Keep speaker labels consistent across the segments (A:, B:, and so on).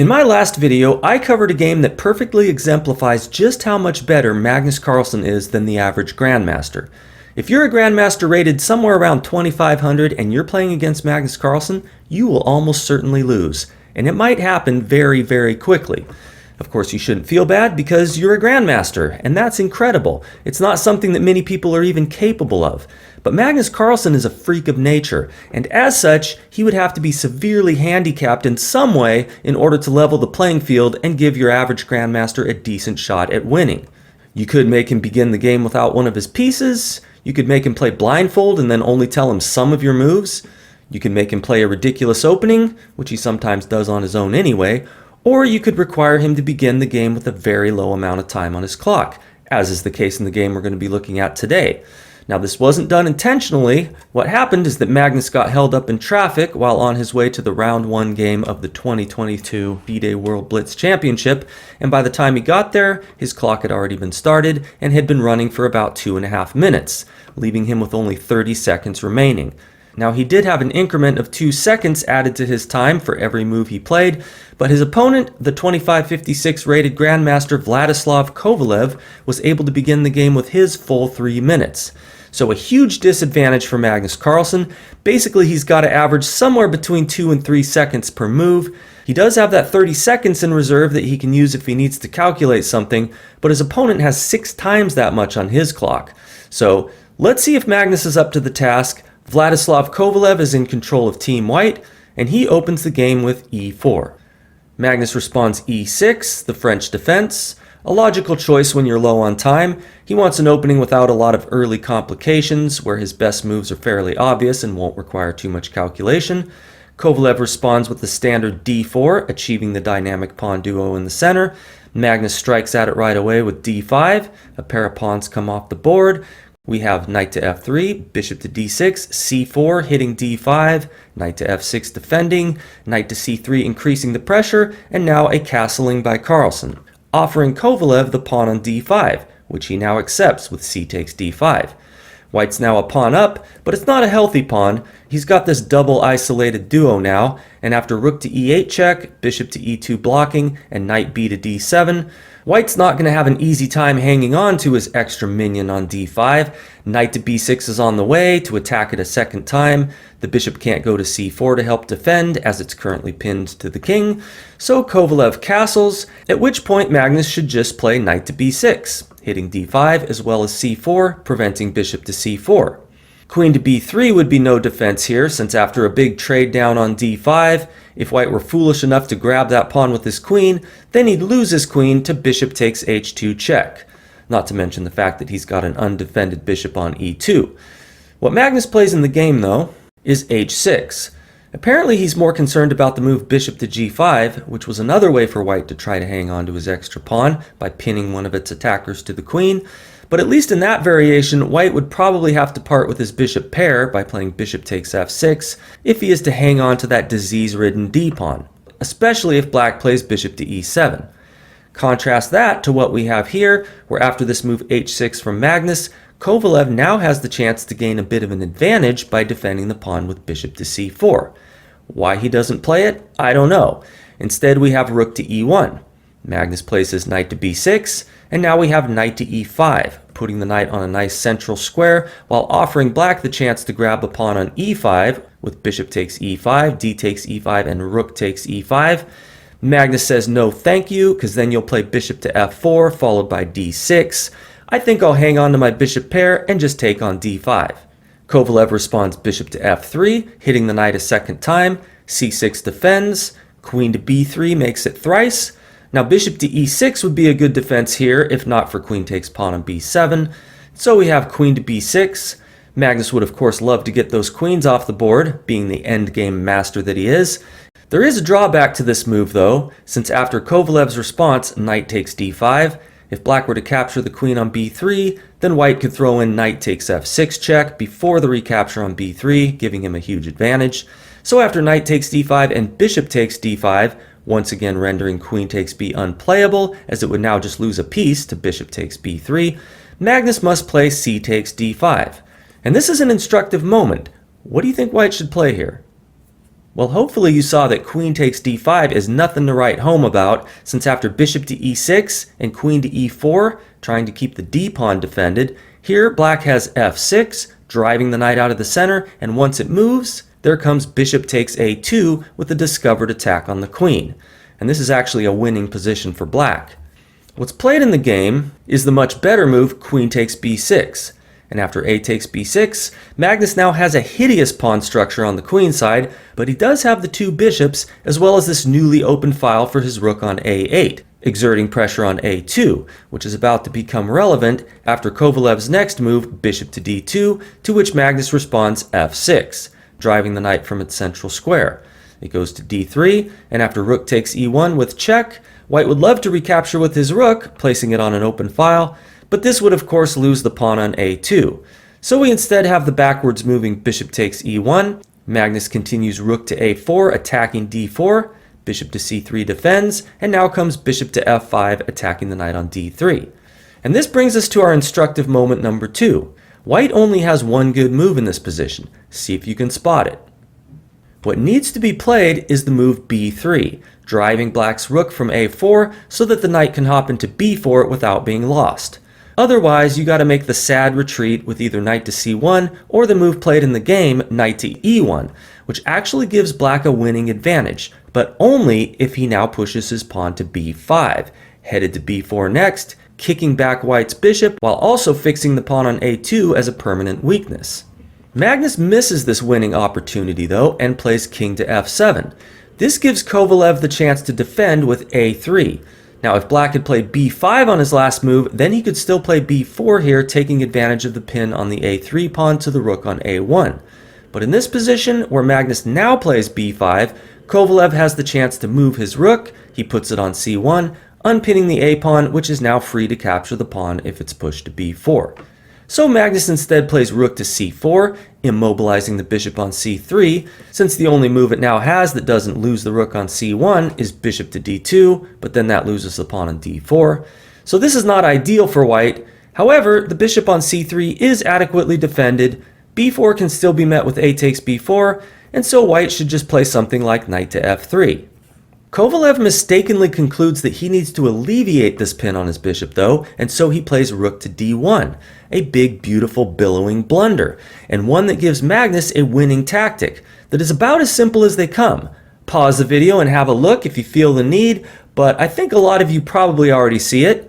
A: In my last video, I covered a game that perfectly exemplifies just how much better Magnus Carlsen is than the average Grandmaster. If you're a Grandmaster rated somewhere around 2500 and you're playing against Magnus Carlsen, you will almost certainly lose. And it might happen very, very quickly. Of course, you shouldn't feel bad because you're a Grandmaster, and that's incredible. It's not something that many people are even capable of. But Magnus Carlsen is a freak of nature, and as such, he would have to be severely handicapped in some way in order to level the playing field and give your average Grandmaster a decent shot at winning. You could make him begin the game without one of his pieces. You could make him play blindfold and then only tell him some of your moves. You could make him play a ridiculous opening, which he sometimes does on his own anyway. Or you could require him to begin the game with a very low amount of time on his clock, as is the case in the game we're going to be looking at today. Now, this wasn't done intentionally. What happened is that Magnus got held up in traffic while on his way to the round 1 game of the 2022 FIDE World Blitz Championship, and by the time he got there, his clock had already been started and had been running for about 2.5 minutes, leaving him with only 30 seconds remaining. Now, he did have an increment of 2 seconds added to his time for every move he played, but his opponent, the 2556 rated Grandmaster Vladislav Kovalev, was able to begin the game with his full 3 minutes. So a huge disadvantage for Magnus Carlsen. Basically, he's got to average somewhere between 2 and 3 seconds per move. He does have that 30 seconds in reserve that he can use if he needs to calculate something, but his opponent has 6 times that much on his clock. So let's see if Magnus is up to the task. Vladislav Kovalev is in control of Team White, and he opens the game with e4. Magnus responds e6, the French defense. A logical choice when you're low on time. He wants an opening without a lot of early complications, where his best moves are fairly obvious and won't require too much calculation. Kovalev responds with the standard d4, achieving the dynamic pawn duo in the center. Magnus strikes at it right away with d5. A pair of pawns come off the board. We have knight to f3, bishop to d6, c4 hitting d5, knight to f6 defending, knight to c3 increasing the pressure, and now a castling by Carlsen, offering Kovalev the pawn on d5, which he now accepts with c takes d5. White's now a pawn up, but it's not a healthy pawn. He's got this double isolated duo now, and after rook to e8 check, bishop to e2 blocking, and knight b to d7, White's not going to have an easy time hanging on to his extra minion on d5. Knight to b6 is on the way to attack it a second time. The bishop can't go to c4 to help defend, as it's currently pinned to the king. So Kovalev castles, at which point Magnus should just play knight to b6, hitting d5 as well as c4, preventing bishop to c4. Queen to b3 would be no defense here, since after a big trade down on d5, if White were foolish enough to grab that pawn with his queen, then he'd lose his queen to bishop takes h2 check. Not to mention the fact that he's got an undefended bishop on e2. What Magnus plays in the game, though, is h6. Apparently he's more concerned about the move bishop to g5, which was another way for White to try to hang on to his extra pawn by pinning one of its attackers to the queen. But at least in that variation, White would probably have to part with his bishop pair by playing bishop takes f6 if he is to hang on to that disease-ridden d-pawn, especially if Black plays bishop to e7. Contrast that to what we have here, where after this move h6 from Magnus, Kovalev now has the chance to gain a bit of an advantage by defending the pawn with bishop to c4. Why he doesn't play it, I don't know. Instead, we have rook to e1. Magnus plays his knight to b6, and now we have knight to e5, putting the knight on a nice central square while offering Black the chance to grab a pawn on e5 with bishop takes e5, d takes e5, and rook takes e5. Magnus says no thank you, because then you'll play bishop to f4 followed by d6. I think I'll hang on to my bishop pair and just take on d5. Kovalev responds bishop to f3, hitting the knight a second time, c6 defends, queen to b3 makes it thrice. Now bishop to e6 would be a good defense here, if not for queen takes pawn on b7. So we have queen to b6. Magnus would of course love to get those queens off the board, being the endgame master that he is. There is a drawback to this move though, since after Kovalev's response, knight takes d5, if Black were to capture the queen on b3, then White could throw in knight takes f6 check before the recapture on b3, giving him a huge advantage. So after knight takes d5 and bishop takes d5, once again rendering queen takes b unplayable, as it would now just lose a piece to bishop takes b3, Magnus must play c takes d5. And this is an instructive moment. What do you think White should play here? Well, hopefully you saw that queen takes d5 is nothing to write home about, since after bishop to e6 and queen to e4, trying to keep the d-pawn defended, here black has f6, driving the knight out of the center, and once it moves, there comes bishop takes a2 with a discovered attack on the queen. And this is actually a winning position for black. What's played in the game is the much better move queen takes b6. And after a takes b6, Magnus now has a hideous pawn structure on the queen side, but he does have the two bishops as well as this newly opened file for his rook on a8, exerting pressure on a2, which is about to become relevant after Kovalev's next move, bishop to d2, to which Magnus responds f6, driving the knight from its central square. It goes to d3, and after rook takes e1 with check, white would love to recapture with his rook, placing it on an open file, but this would of course lose the pawn on a2. So we instead have the backwards moving bishop takes e1, Magnus continues rook to a4 attacking d4, bishop to c3 defends, and now comes bishop to f5 attacking the knight on d3. And this brings us to our instructive moment number 2. White only has one good move in this position. See if you can spot it. What needs to be played is the move b3, driving black's rook from a4 so that the knight can hop into b4 without being lost. Otherwise, you got to make the sad retreat with either knight to c1 or the move played in the game, knight to e1, which actually gives black a winning advantage, but only if he now pushes his pawn to b5, headed to b4 next, kicking back white's bishop while also fixing the pawn on a2 as a permanent weakness. Magnus misses this winning opportunity though and plays king to f7. This gives Kovalev the chance to defend with a3. Now if black had played b5 on his last move, then he could still play b4 here, taking advantage of the pin on the a3 pawn to the rook on a1. But in this position, where Magnus now plays b5, Kovalev has the chance to move his rook, he puts it on c1, unpinning the a pawn, which is now free to capture the pawn if it's pushed to b4. So Magnus instead plays rook to c4, immobilizing the bishop on c3, since the only move it now has that doesn't lose the rook on c1 is bishop to d2, but then that loses the pawn on d4. So this is not ideal for white. However, the bishop on c3 is adequately defended, b4 can still be met with a takes b4, and so white should just play something like knight to f3. Kovalev mistakenly concludes that he needs to alleviate this pin on his bishop though, and so he plays rook to d1, a big, beautiful, billowing blunder, and one that gives Magnus a winning tactic that is about as simple as they come. Pause the video and have a look if you feel the need, but I think a lot of you probably already see it.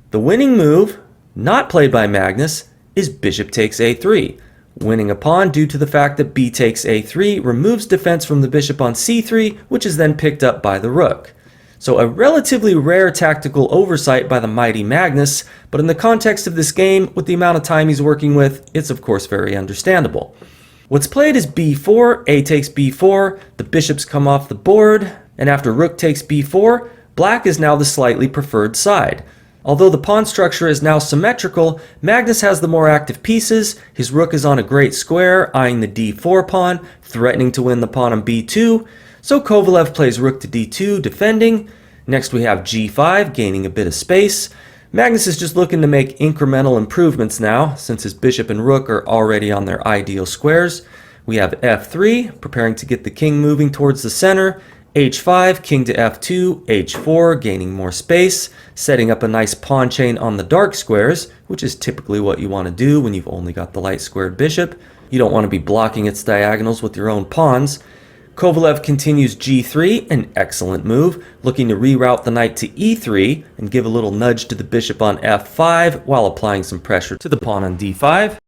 A: The winning move, not played by Magnus, is bishop takes a3. Winning a pawn due to the fact that b takes a3 removes defense from the bishop on c3, which is then picked up by the rook. So a relatively rare tactical oversight by the mighty Magnus, but in the context of this game, with the amount of time he's working with, it's of course very understandable. What's played is b4, a takes b4, the bishops come off the board, and after rook takes b4, black is now the slightly preferred side. Although the pawn structure is now symmetrical, Magnus has the more active pieces, his rook is on a great square, eyeing the d4 pawn, threatening to win the pawn on b2, so Kovalev plays rook to d2, defending. Next we have g5, gaining a bit of space. Magnus is just looking to make incremental improvements now, since his bishop and rook are already on their ideal squares. We have f3, preparing to get the king moving towards the center, h5, king to f2, h4, gaining more space, setting up a nice pawn chain on the dark squares, which is typically what you want to do when you've only got the light squared bishop. You don't want to be blocking its diagonals with your own pawns. Kovalev continues g3, an excellent move, looking to reroute the knight to e3 and give a little nudge to the bishop on f5 while applying some pressure to the pawn on d5.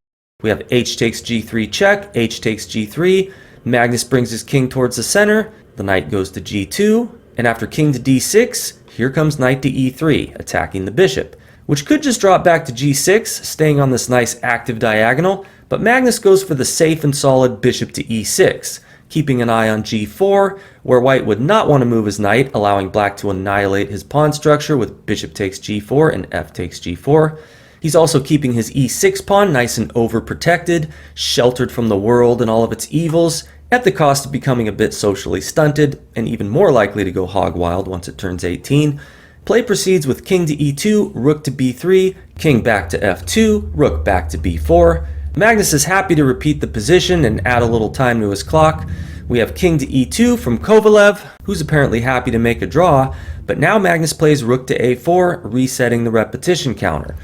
A: We have h takes g3 check, h takes g3, Magnus brings his king towards the center, the knight goes to g2, and after king to d6, here comes knight to e3, attacking the bishop, which could just drop back to g6, staying on this nice active diagonal, but Magnus goes for the safe and solid bishop to e6, keeping an eye on g4, where white would not want to move his knight, allowing black to annihilate his pawn structure with bishop takes g4 and f takes g4. He's also keeping his e6 pawn nice and overprotected, sheltered from the world and all of its evils, at the cost of becoming a bit socially stunted, and even more likely to go hog wild once it turns 18. Play proceeds with king to e2, rook to b3, king back to f2, rook back to b4. Magnus is happy to repeat the position and add a little time to his clock, We have king to e2 from Kovalev, who's apparently happy to make a draw, but now Magnus plays rook to a4, resetting the repetition counter.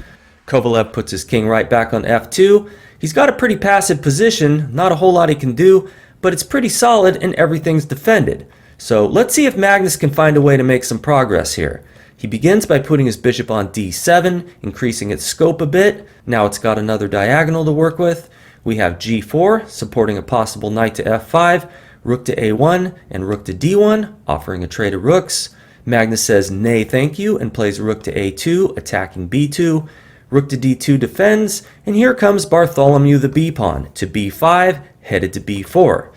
A: Kovalev puts his king right back on f2. He's got a pretty passive position, not a whole lot he can do, but it's pretty solid and everything's defended. So let's see if Magnus can find a way to make some progress here. He begins by putting his bishop on d7, increasing its scope a bit. Now it's got another diagonal to work with. We have g4, supporting a possible knight to f5, rook to a1, and rook to d1, offering a trade of rooks. Magnus says nay thank you and plays rook to a2, attacking b2. Rook to d2 defends, and here comes Bartholomew the b-pawn to b5, headed to b4.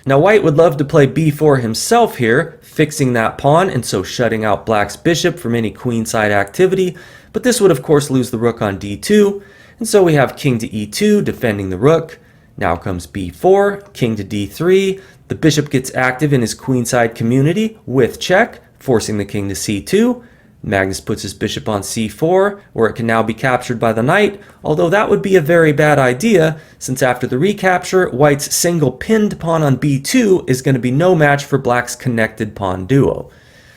A: Now white would love to play b4 himself here, fixing that pawn and so shutting out black's bishop from any queenside activity, but this would of course lose the rook on d2, and so we have king to e2 defending the rook. Now comes b4, king to d3, the bishop gets active in his queenside community with check, forcing the king to c2. Magnus puts his bishop on c4, where it can now be captured by the knight, although that would be a very bad idea, since after the recapture, white's single pinned pawn on b2 is going to be no match for black's connected pawn duo.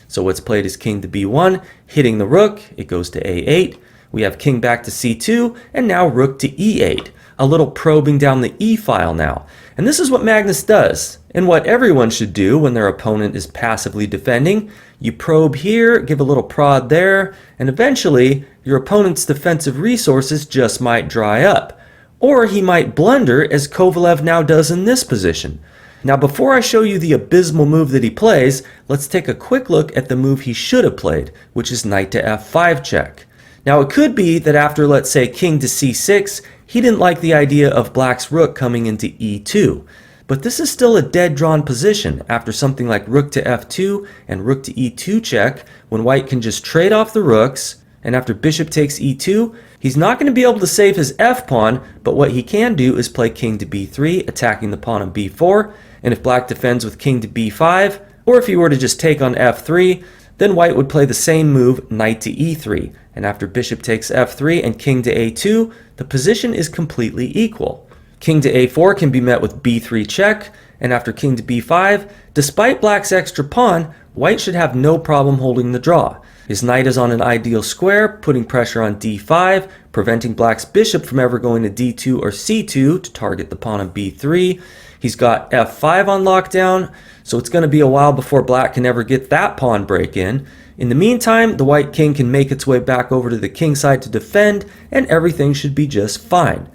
A: So what's played is king to b1, hitting the rook, it goes to a8, we have king back to c2, and now rook to e8, a little probing down the e file now. And this is what Magnus does, and what everyone should do when their opponent is passively defending. You probe here, give a little prod there, and eventually your opponent's defensive resources just might dry up. Or he might blunder, as Kovalev now does in this position. Now before I show you the abysmal move that he plays, let's take a quick look at the move he should have played, which is knight to f5 check. Now it could be that after, let's say, king to c6, he didn't like the idea of black's rook coming into e2. But this is still a dead drawn position after something like rook to f2 and rook to e2 check, when white can just trade off the rooks, and after bishop takes e2, he's not going to be able to save his f-pawn, but what he can do is play king to b3, attacking the pawn on b4, and if black defends with king to b5, or if he were to just take on f3, then white would play the same move, knight to e3, and after bishop takes f3 and king to a2, the position is completely equal. King to a4 can be met with b3 check, and after king to b5, despite black's extra pawn, white should have no problem holding the draw. His knight is on an ideal square, putting pressure on d5, preventing black's bishop from ever going to d2 or c2 to target the pawn on b3. He's got f5 on lockdown, so it's going to be a while before black can ever get that pawn break in. In the meantime, the white king can make its way back over to the king side to defend, and everything should be just fine.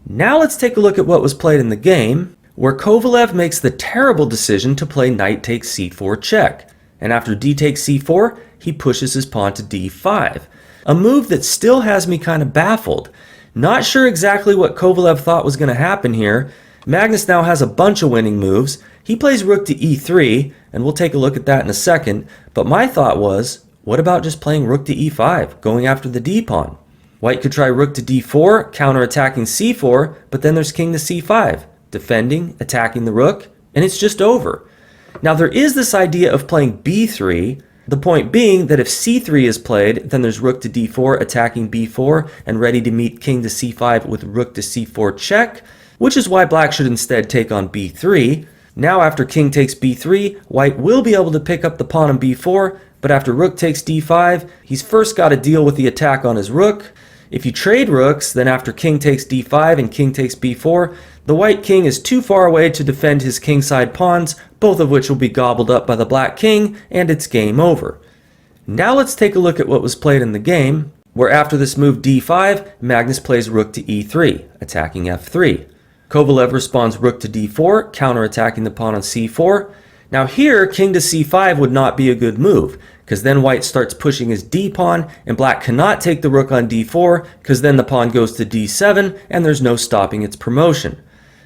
A: Now let's take a look at what was played in the game, where Kovalev makes the terrible decision to play knight takes c4 check, and after d takes c4, he pushes his pawn to d5. A move that still has me kind of baffled. Not sure exactly what Kovalev thought was going to happen here. Magnus now has a bunch of winning moves. He plays rook to e3, and we'll take a look at that in a second, but my thought was, what about just playing rook to e5, going after the d-pawn? White could try rook to d4, counterattacking c4, but then there's king to c5, defending, attacking the rook, and it's just over. Now there is this idea of playing b3, the point being that if c3 is played, then there's rook to d4, attacking b4, and ready to meet king to c5 with rook to c4 check, which is why black should instead take on b3. Now after king takes b3, white will be able to pick up the pawn on b4, but after rook takes d5, he's first got to deal with the attack on his rook. If you trade rooks, then after king takes d5 and king takes b4, the white king is too far away to defend his kingside pawns, both of which will be gobbled up by the black king, and it's game over. Now let's take a look at what was played in the game, where after this move d5, Magnus plays rook to e3, attacking f3. Kovalev responds rook to d4, counterattacking the pawn on c4. Now here, king to c5 would not be a good move, because then white starts pushing his d-pawn, and black cannot take the rook on d4, because then the pawn goes to d7, and there's no stopping its promotion.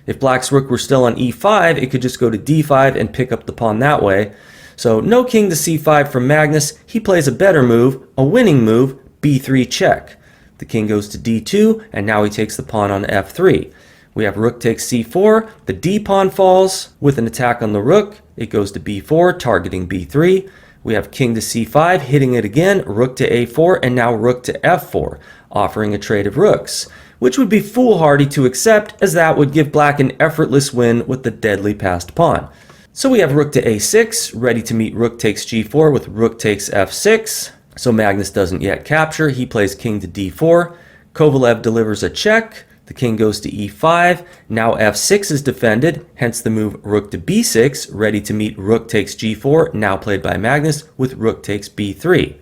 A: If black's rook were still on e5, it could just go to d5 and pick up the pawn that way. So no king to c5 from Magnus. He plays a better move, a winning move, b3 check. The king goes to d2, and now he takes the pawn on f3. We have rook takes c4, the d-pawn falls with an attack on the rook. It goes to b4, targeting b3. We have king to c5, hitting it again, rook to a4, and now rook to f4, offering a trade of rooks, which would be foolhardy to accept, as that would give black an effortless win with the deadly passed pawn. So we have rook to a6, ready to meet rook takes g4 with rook takes f6. So Magnus doesn't yet capture, he plays king to d4. Kovalev delivers a check, the king goes to e5. Now f6 is defended, hence the move rook to b6, ready to meet rook takes g4, now played by Magnus with rook takes b3.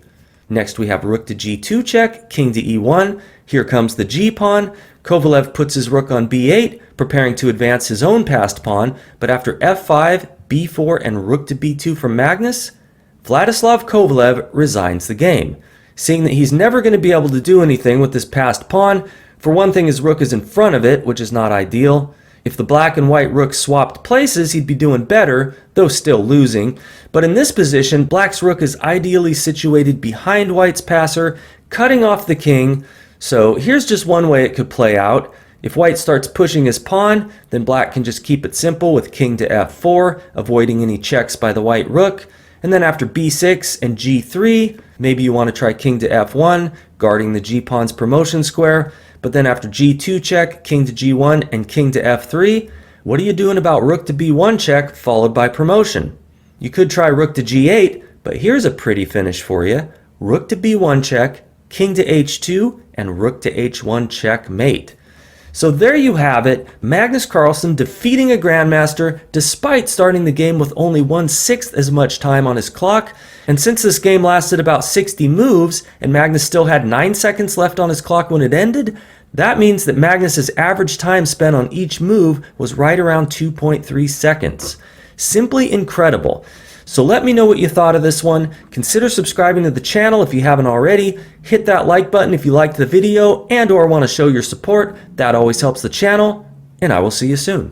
A: Next we have rook to g2 check, king to e1. Here comes the g-pawn. Kovalev puts his rook on b8, preparing to advance his own passed pawn, but after f5, b4, and rook to b2 from Magnus, Vladislav Kovalev resigns the game. Seeing that he's never going to be able to do anything with this passed pawn, for one thing his rook is in front of it, which is not ideal. If the black and white rooks swapped places, he'd be doing better, though still losing. But in this position, black's rook is ideally situated behind white's passer, cutting off the king. So here's just one way it could play out. If white starts pushing his pawn, then black can just keep it simple with king to f4, avoiding any checks by the white rook. And then after b6 and g3, maybe you want to try king to f1, guarding the g-pawn's promotion square. But then after g2 check, king to g1, and king to f3, what are you doing about rook to b1 check followed by promotion? You could try rook to g8, but here's a pretty finish for you. Rook to b1 check, king to h2, and rook to h1 checkmate. So there you have it, Magnus Carlsen defeating a grandmaster despite starting the game with only 1/6 as much time on his clock. And since this game lasted about 60 moves and Magnus still had 9 seconds left on his clock when it ended, that means that Magnus's average time spent on each move was right around 2.3 seconds. Simply incredible. So let me know what you thought of this one. Consider subscribing to the channel if you haven't already. Hit that like button if you liked the video and or want to show your support. That always helps the channel, and I will see you soon.